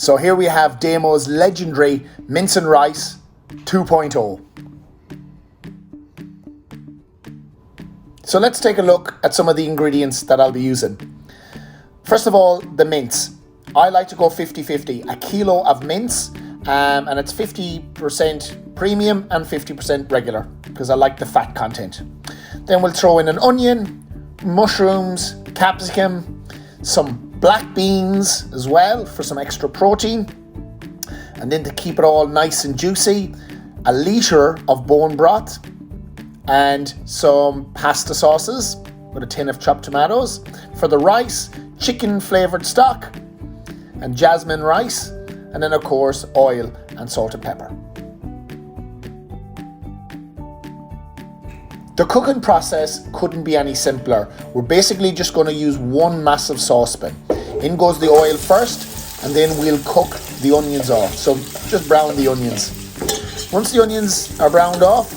So here we have Damos' legendary mince and rice 2.0. So let's take a look at some of the ingredients that I'll be using. First of all, the mince. I like to go 50-50, a kilo of mince, and it's 50% premium and 50% regular because I like the fat content. Then we'll throw in an onion, mushrooms, capsicum, some black beans as well for some extra protein. And then to keep it all nice and juicy, a litre of bone broth and some pasta sauces with a tin of chopped tomatoes. For the rice, chicken flavoured stock and jasmine rice, and then of course oil and salt and pepper. The cooking process couldn't be any simpler. We're basically just going to use one massive saucepan. In goes the oil first, and then we'll cook the onions off. So just brown the onions. Once the onions are browned off,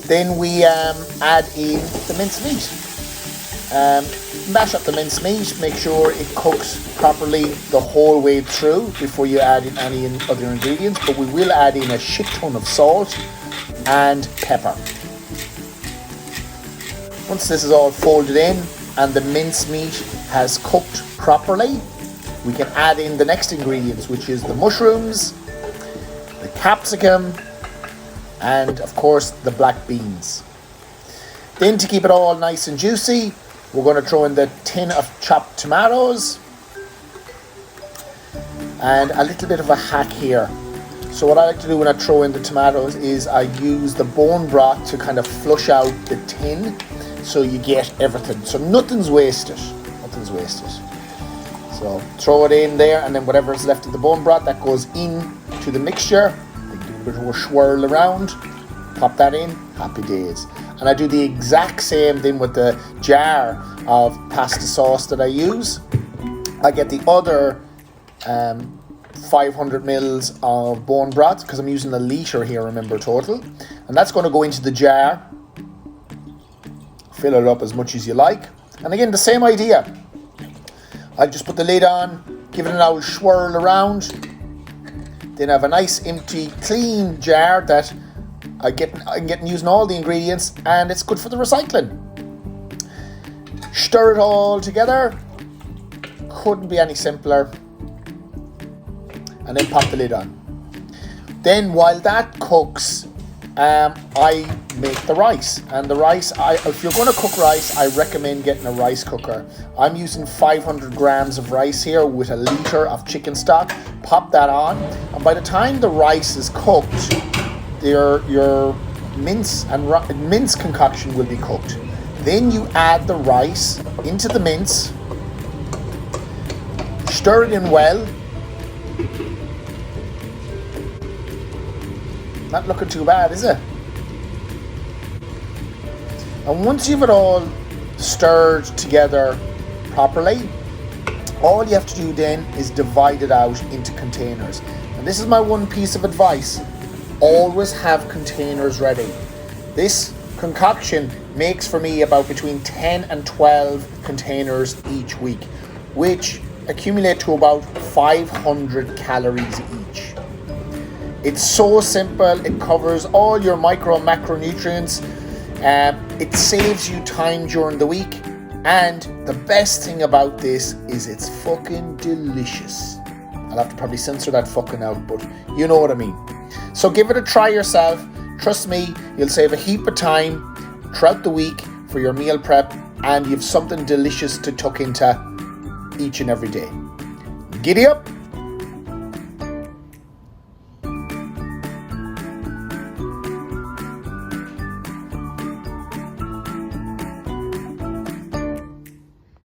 then we add in the minced meat. Mash up the minced meat, make sure it cooks properly the whole way through before you add in any other ingredients, but we will add in a shit ton of salt and pepper. Once this is all folded in and the minced meat has cooked properly, we can add in the next ingredients, which is the mushrooms, the capsicum, and of course the black beans. Then to keep it all nice and juicy, we're going to throw in the tin of chopped tomatoes and a little bit of a hack here. So what I like to do when I throw in the tomatoes is I use the bone broth to kind of flush out the tin so you get everything. So nothing's wasted. Nothing's wasted. So throw it in there, and then whatever is left of the bone broth, that goes into the mixture. Then do a bit of a swirl around, pop that in, happy days. And I do the exact same thing with the jar of pasta sauce that I use. I get the other 500 mils of bone broth, because I'm using a litre here, remember, total. And that's going to go into the jar. Fill it up as much as you like. And again, the same idea. I just put the lid on, give it an old swirl around. Then I have a nice empty, clean jar that I'm getting using all the ingredients, and it's good for the recycling. Stir it all together. Couldn't be any simpler. And then pop the lid on. Then while that cooks, I make the rice. And the rice, if you're going to cook rice, I recommend getting a rice cooker. I'm using 500 grams of rice here with a litre of chicken stock. Pop that on, and by the time the rice is cooked, your mince concoction will be cooked. Then you add the rice into the mince, stir it in well. Not looking too bad, is it? And once you've it all stirred together properly, all you have to do then is divide it out into containers. And this is my one piece of advice. Always have containers ready. This concoction makes for me about between 10 and 12 containers each week, which accumulate to about 500 calories each. It's so simple. It covers all your micro and macronutrients. It saves you time during the week. And the best thing about this is it's fucking delicious. I'll have to probably censor that fucking out, but you know what I mean. So give it a try yourself. Trust me, you'll save a heap of time throughout the week for your meal prep, and you have something delicious to tuck into each and every day. Giddy up!